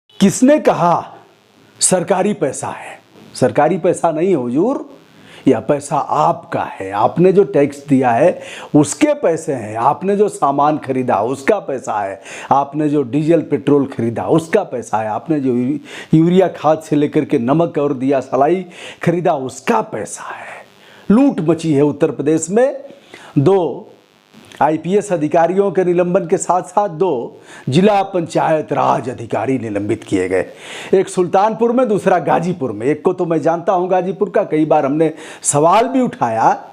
किसने कहा सरकारी पैसा है? सरकारी पैसा नहीं है हुजूर, यह पैसा आपका है। आपने जो टैक्स दिया है उसके पैसे हैं। आपने जो सामान खरीदा उसका पैसा है। आपने जो डीजल पेट्रोल खरीदा उसका पैसा है। आपने जो यूरिया खाद से लेकर के नमक और दिया सलाई खरीदा उसका पैसा है। लूट मची है उत्तर प्रदेश में। 2 आईपीएस अधिकारियों के निलंबन के साथ साथ 2 जिला पंचायत राज अधिकारी निलंबित किए गए। एक सुल्तानपुर में, दूसरा गाजीपुर में। एक को तो मैं जानता हूं गाजीपुर का, कई बार हमने सवाल भी उठाया,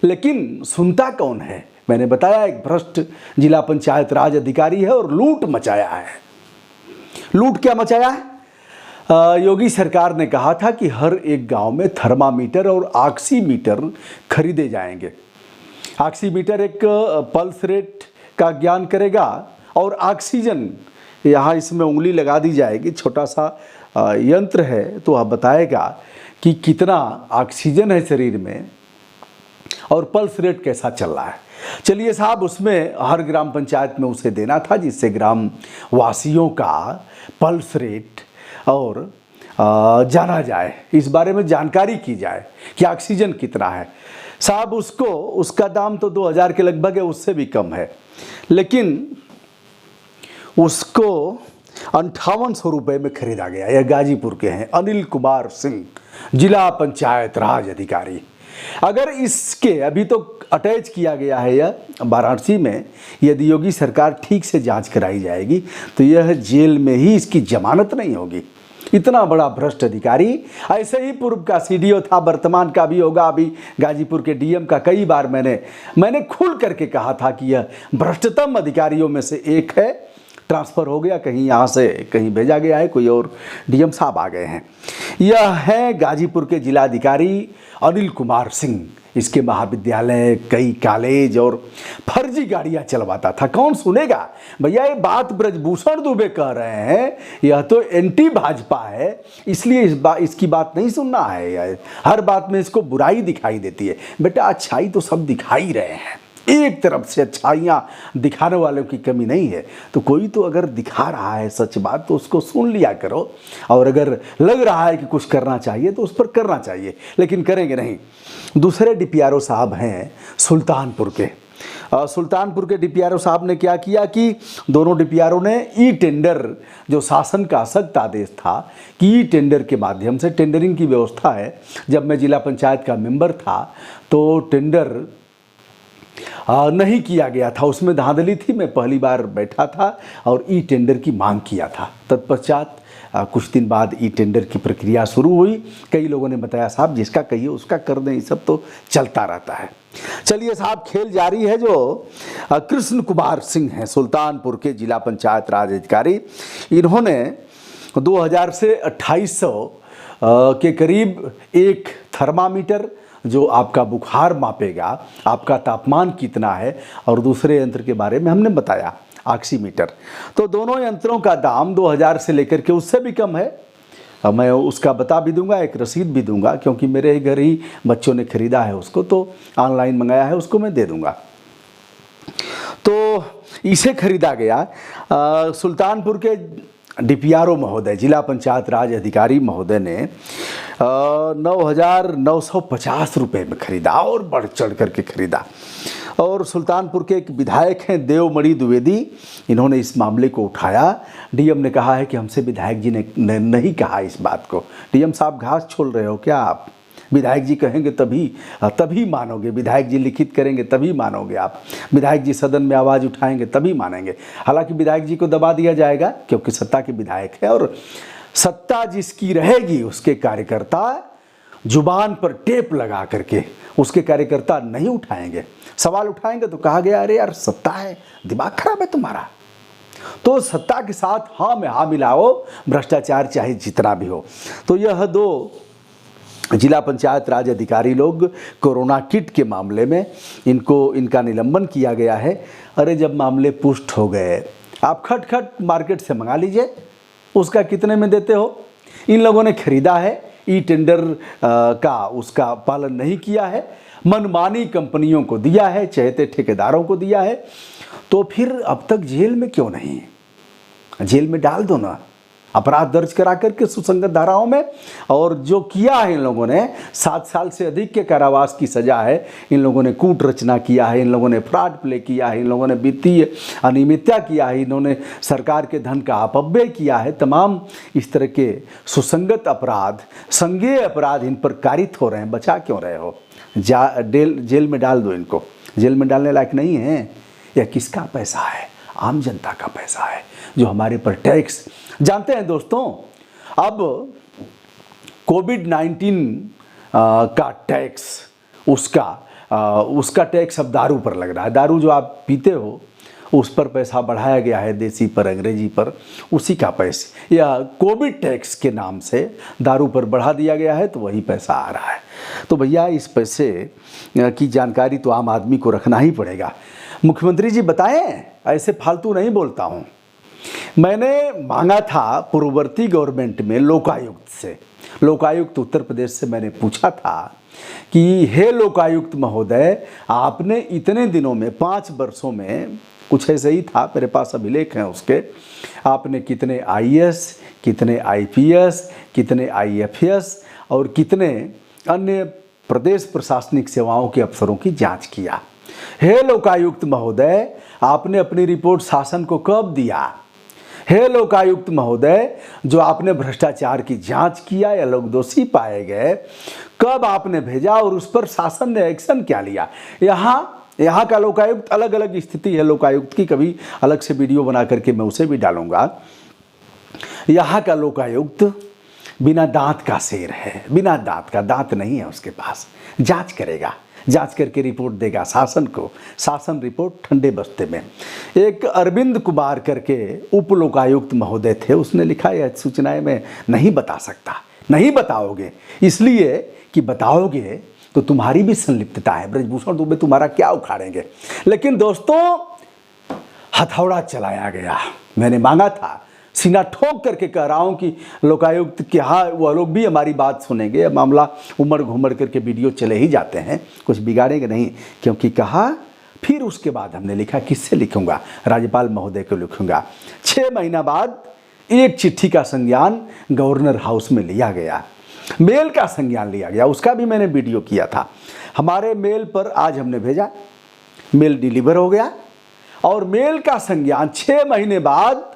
लेकिन सुनता कौन है? मैंने बताया एक भ्रष्ट जिला पंचायत राज अधिकारी है और लूट मचाया है। लूट क्या मचाया है? योगी सरकार ने कहा था कि हर एक गांव में थर्मामीटर और ऑक्सीमीटर खरीदे जाएंगे। ऑक्सीमीटर एक पल्स रेट का ज्ञान करेगा और ऑक्सीजन, यहाँ इसमें उंगली लगा दी जाएगी, छोटा सा यंत्र है, तो वह बताएगा कि कितना ऑक्सीजन है शरीर में और पल्स रेट कैसा चल रहा है। चलिए साहब, उसमें हर ग्राम पंचायत में उसे देना था, जिससे ग्राम वासियों का पल्स रेट और जाना जाए, इस बारे में जानकारी की जाए कि ऑक्सीजन कितना है। साहब उसका दाम तो 2000 के लगभग है, उससे भी कम है, लेकिन उसको 5800 रुपये में खरीदा गया। यह गाजीपुर के हैं अनिल कुमार सिंह, जिला पंचायत राज अधिकारी। अगर इसके अभी तो अटैच किया गया है यह वाराणसी में, यदि योगी सरकार ठीक से जांच कराई जाएगी तो यह जेल में ही इसकी जमानत नहीं होगी। इतना बड़ा भ्रष्ट अधिकारी। ऐसे ही पूर्व का सीडीओ था, वर्तमान का भी होगा, अभी गाजीपुर के डीएम का। कई बार मैंने खुल करके कहा था कि यह भ्रष्टतम अधिकारियों में से एक है। ट्रांसफ़र हो गया, कहीं यहाँ से कहीं भेजा गया है, कोई और डीएम साहब आ गए हैं। यह है गाजीपुर के जिलाधिकारी अनिल कुमार सिंह। इसके महाविद्यालय, कई कॉलेज और फर्जी गाड़ियां चलवाता था। कौन सुनेगा भैया? ये बात ब्रजभूषण दुबे कह रहे हैं, यह तो एंटी भाजपा है, इसलिए इसकी बात नहीं सुनना है। हर बात में इसको बुराई दिखाई देती है। बेटा, अच्छाई तो सब दिखाई रहे हैं। एक तरफ से अच्छाइयाँ दिखाने वालों की कमी नहीं है, तो कोई तो अगर दिखा रहा है सच बात तो उसको सुन लिया करो, और अगर लग रहा है कि कुछ करना चाहिए तो उस पर करना चाहिए, लेकिन करेंगे नहीं। दूसरे डीपीआरओ साहब हैं सुल्तानपुर के। सुल्तानपुर के डीपीआरओ साहब ने क्या किया कि दोनों डीपीआरओ ने ई टेंडर, जो शासन का सख्त आदेश था कि ई टेंडर के माध्यम से टेंडरिंग की व्यवस्था है। जब मैं जिला पंचायत का मेंबर था तो टेंडर नहीं किया गया था, उसमें धांधली थी। मैं पहली बार बैठा था और ई टेंडर की मांग किया था। तत्पश्चात कुछ दिन बाद ई टेंडर की प्रक्रिया शुरू हुई। कई लोगों ने बताया साहब जिसका कहिए उसका कर दें, ये सब तो चलता रहता है। चलिए साहब, खेल जारी है। जो कृष्ण कुमार सिंह हैं सुल्तानपुर के जिला पंचायत राज अधिकारी, इन्होंने 2000 से 2800 के करीब एक थर्मामीटर, जो आपका बुखार मापेगा, आपका तापमान कितना है, और दूसरे यंत्र के बारे में हमने बताया ऑक्सीमीटर। तो दोनों यंत्रों का दाम 2000 से लेकर के उससे भी कम है। मैं उसका बता भी दूंगा, एक रसीद भी दूंगा, क्योंकि मेरे घर ही बच्चों ने खरीदा है उसको, तो ऑनलाइन मंगाया है, उसको मैं दे दूंगा। तो इसे खरीदा गया। सुल्तानपुर के डीपीआरओ महोदय, जिला पंचायत राज अधिकारी महोदय ने 9950 रुपये में खरीदा, और बढ़ चढ़ करके खरीदा। और सुल्तानपुर के एक विधायक हैं देवमणि द्विवेदी, इन्होंने इस मामले को उठाया। डीएम ने कहा है कि हमसे विधायक जी ने नहीं कहा इस बात को। डीएम साहब, घास छोल रहे हो क्या आप? विधायक जी कहेंगे तभी मानोगे, विधायक जी लिखित करेंगे तभी मानोगे आप, विधायक जी सदन में आवाज़ उठाएंगे तभी मानेंगे। हालांकि विधायक जी को दबा दिया जाएगा, क्योंकि सत्ता के विधायक है, और सत्ता जिसकी रहेगी उसके कार्यकर्ता जुबान पर टेप लगा करके उसके कार्यकर्ता नहीं उठाएंगे। सवाल उठाएंगे तो कहा गया अरे यार सत्ता है, दिमाग खराब है तुम्हारा। तो सत्ता के साथ हाँ में हाँ मिलाओ, भ्रष्टाचार चाहे जितना भी हो। तो यह 2 जिला पंचायत राज अधिकारी लोग कोरोना किट के मामले में इनका निलंबन किया गया है। अरे जब मामले पुष्ट हो गए, आप खट मार्केट से मंगा लीजिए, उसका कितने में देते हो? इन लोगों ने खरीदा है, ई टेंडर का उसका पालन नहीं किया है, मनमानी कंपनियों को दिया है, चहेते ठेकेदारों को दिया है। तो फिर अब तक जेल में क्यों नहीं? जेल में डाल दो ना। अपराध दर्ज करा करके सुसंगत धाराओं में, और जो किया है इन लोगों ने 7 साल से अधिक के कारावास की सजा है। इन लोगों ने कूट रचना किया है, इन लोगों ने फ्रॉड प्ले किया है, इन लोगों ने वित्तीय अनियमितता किया है, इन्होंने सरकार के धन का अपव्यय किया है। तमाम इस तरह के सुसंगत अपराध, संज्ञेय अपराध इन पर कारित हो रहे हैं। बचा क्यों रहे हो? जेल में डाल दो इनको। जेल में डालने लायक नहीं है। यह किसका पैसा है? आम जनता का पैसा है, जो हमारे पर टैक्स। जानते हैं दोस्तों, अब कोविड-19 का टैक्स, उसका टैक्स अब दारू पर लग रहा है। दारू जो आप पीते हो उस पर पैसा बढ़ाया गया है, देसी पर, अंग्रेजी पर, उसी का पैसे या कोविड टैक्स के नाम से दारू पर बढ़ा दिया गया है, तो वही पैसा आ रहा है। तो भैया इस पैसे की जानकारी तो आम आदमी को रखना ही पड़ेगा। मुख्यमंत्री जी बताएं, ऐसे फालतू नहीं बोलता हूँ। मैंने मांगा था पूर्ववर्ती गवर्नमेंट में लोकायुक्त से, लोकायुक्त उत्तर प्रदेश से मैंने पूछा था कि हे लोकायुक्त महोदय, आपने इतने दिनों में 5 वर्षों में, कुछ ऐसे ही था, मेरे पास अभिलेख हैं उसके, आपने कितने आईएएस, कितने आईपीएस, कितने आईएफएस और कितने अन्य प्रदेश प्रशासनिक सेवाओं के अफसरों की जांच किया। हे लोकायुक्त महोदय, आपने अपनी रिपोर्ट शासन को कब दिया? हे लोकायुक्त महोदय, जो आपने भ्रष्टाचार की जांच किया या लोग दोषी पाए गए, कब आपने भेजा और उस पर शासन ने एक्शन क्या लिया? यहाँ का लोकायुक्त, अलग अलग स्थिति है लोकायुक्त की, कभी अलग से वीडियो बना करके मैं उसे भी डालूंगा। यहाँ का लोकायुक्त बिना दांत का शेर है, बिना दांत का, दांत नहीं है उसके पास। जांच करेगा, जांच करके रिपोर्ट देगा शासन को। शासन रिपोर्ट ठंडे बस्ते में। एक अरविंद कुमार करके उप लोकायुक्त महोदय थे, उसने लिखा यह सूचनाएं मैं नहीं बता सकता। नहीं बताओगे इसलिए कि बताओगे तो तुम्हारी भी संलिप्तता है। ब्रजभूषण दुबे तुम्हारा क्या उखाड़ेंगे। लेकिन दोस्तों, हथौड़ा चलाया गया। मैंने मांगा था, सीना ठोक करके कह रहा हूं कि लोकायुक्त के हाँ, वह लोग भी हमारी बात सुनेंगे। मामला उमड़ घुमड़ करके वीडियो चले ही जाते हैं, कुछ बिगाड़ेंगे नहीं, क्योंकि कहा। फिर उसके बाद हमने लिखा, किससे लिखूंगा? राज्यपाल महोदय को लिखूंगा। 6 महीना बाद एक चिट्ठी का संज्ञान गवर्नर हाउस में लिया गया, मेल का संज्ञान लिया गया, उसका भी मैंने वीडियो किया था। हमारे मेल पर आज हमने भेजा, मेल डिलीवर हो गया, और मेल का संज्ञान 6 महीने बाद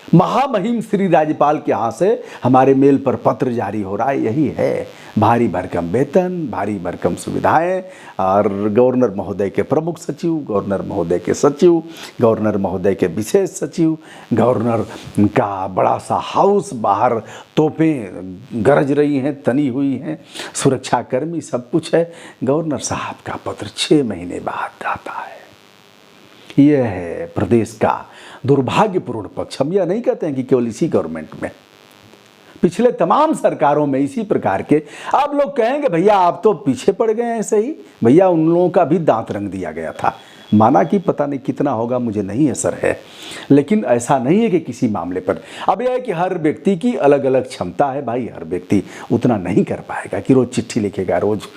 महामहिम श्री राज्यपाल के यहाँ से हमारे मेल पर पत्र जारी हो रहा है। यही है भारी भरकम वेतन, भारी भरकम सुविधाएं, और गवर्नर महोदय के प्रमुख सचिव, गवर्नर महोदय के सचिव, गवर्नर महोदय के विशेष सचिव, गवर्नर का बड़ा सा हाउस, बाहर तोपें गरज रही हैं, तनी हुई हैं, सुरक्षाकर्मी, सब कुछ है। गवर्नर साहब का पत्र 6 महीने बाद आता है। यह है प्रदेश का दुर्भाग्यपूर्ण पक्ष। हम यह नहीं कहते हैं कि केवल इसी गवर्नमेंट में, पिछले तमाम सरकारों में इसी प्रकार के। आप लोग कहेंगे भैया आप तो पीछे पड़ गए हैं, सही भैया, उन लोगों का भी दांत रंग दिया गया था। माना कि पता नहीं कितना होगा, मुझे नहीं असर है, लेकिन ऐसा नहीं है कि किसी मामले पर। अब यह है कि हर व्यक्ति की अलग अलग क्षमता है भाई, हर व्यक्ति उतना नहीं कर पाएगा कि रोज चिट्ठी लिखेगा, रोज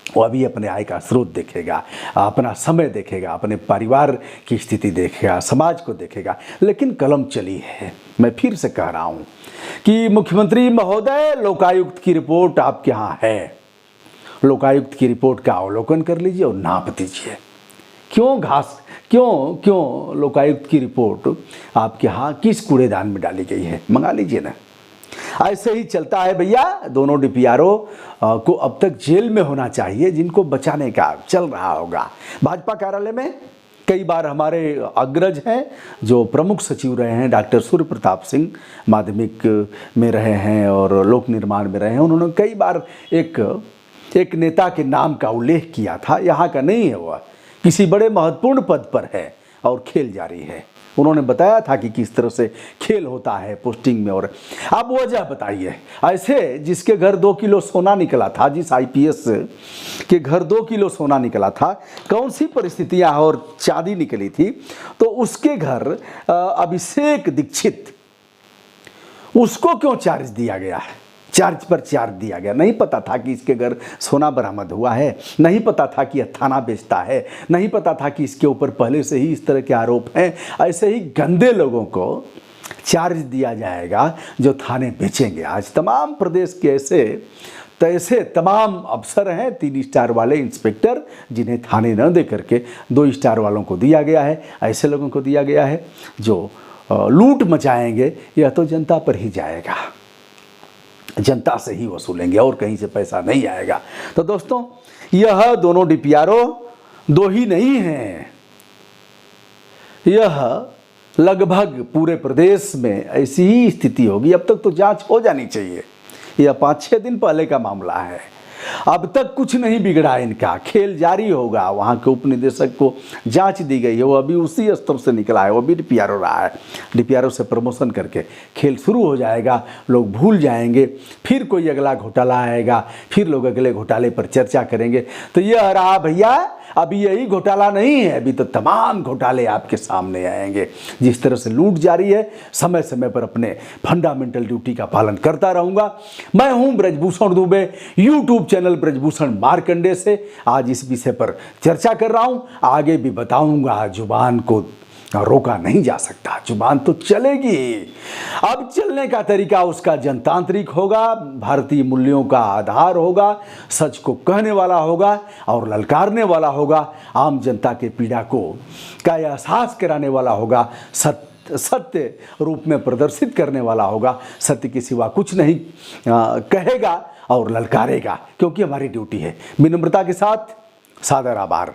वो अभी अपने आय का स्रोत देखेगा, अपना समय देखेगा, अपने परिवार की स्थिति देखेगा, समाज को देखेगा। लेकिन कलम चली है। मैं फिर से कह रहा हूँ कि मुख्यमंत्री महोदय, लोकायुक्त की रिपोर्ट आपके यहाँ है, लोकायुक्त की रिपोर्ट का अवलोकन कर लीजिए और नाप दीजिए। क्यों लोकायुक्त की रिपोर्ट आपके यहाँ किस कूड़ेदान में डाली गई है, मंगा लीजिए ना। ऐसे ही चलता है भैया। दोनों डीपीआरओ को अब तक जेल में होना चाहिए, जिनको बचाने का चल रहा होगा। भाजपा कार्यालय में कई बार हमारे अग्रज हैं, जो प्रमुख सचिव रहे हैं, डॉक्टर सूर्य प्रताप सिंह, माध्यमिक में रहे हैं और लोक निर्माण में रहे हैं। उन्होंने कई बार एक नेता के नाम का उल्लेख किया था। यहाँ का नहीं है, वह किसी बड़े महत्वपूर्ण पद पर है और खेल जारी है। उन्होंने बताया था कि किस तरह से खेल होता है पोस्टिंग में। और अब वजह बताइए, ऐसे जिसके घर 2 किलो सोना निकला था, जिस आईपीएस के घर 2 किलो सोना निकला था, कौन सी परिस्थितियां और चांदी निकली थी, तो उसके घर अभिषेक दीक्षित, उसको क्यों चार्ज दिया गया है? चार्ज पर चार्ज दिया गया। नहीं पता था कि इसके घर सोना बरामद हुआ है, नहीं पता था कि यह थाना बेचता है, नहीं पता था कि इसके ऊपर पहले से ही इस तरह के आरोप हैं। ऐसे ही गंदे लोगों को चार्ज दिया जाएगा जो थाने बेचेंगे। आज तमाम प्रदेश के ऐसे तमाम अफसर हैं, 3 स्टार वाले इंस्पेक्टर, जिन्हें थाने न दे करके 2 स्टार वालों को दिया गया है। ऐसे लोगों को दिया गया है जो लूट मचाएंगे। यह तो जनता पर ही जाएगा, जनता से ही वसूलेंगे और कहीं से पैसा नहीं आएगा। तो दोस्तों, यह दोनों DPRO 2 ही नहीं हैं, यह लगभग पूरे प्रदेश में ऐसी ही स्थिति होगी। अब तक तो जांच हो जानी चाहिए। यह 5-6 दिन पहले का मामला है, अब तक कुछ नहीं बिगड़ा इनका। खेल जारी होगा। वहाँ के उप निदेशक को जांच दी गई है, वो अभी उसी स्तर से निकला है, वो भी DPRO रहा है। DPRO से प्रमोशन करके खेल शुरू हो जाएगा, लोग भूल जाएंगे, फिर कोई अगला घोटाला आएगा, फिर लोग अगले घोटाले पर चर्चा करेंगे। तो यह रहा भैया, अभी यही घोटाला नहीं है, अभी तो तमाम घोटाले आपके सामने आएंगे। जिस तरह से लूट जारी है, समय समय पर अपने फंडामेंटल ड्यूटी का पालन करता रहूँगा। मैं हूँ ब्रजभूषण दुबे, यूट्यूब चैनल ब्रजभूषण मार्कंडे से आज इस विषय पर चर्चा कर रहा हूँ। आगे भी बताऊँगा, जुबान को रोका नहीं जा सकता, जुबान तो चलेगी। अब चलने का तरीका उसका जनतांत्रिक होगा, भारतीय मूल्यों का आधार होगा, सच को कहने वाला होगा और ललकारने वाला होगा, आम जनता के पीड़ा का एहसास कराने वाला होगा, सत्य रूप में प्रदर्शित करने वाला होगा, सत्य के सिवा कुछ नहीं कहेगा और ललकारेगा, क्योंकि हमारी ड्यूटी है। विनम्रता के साथ सादर आभार।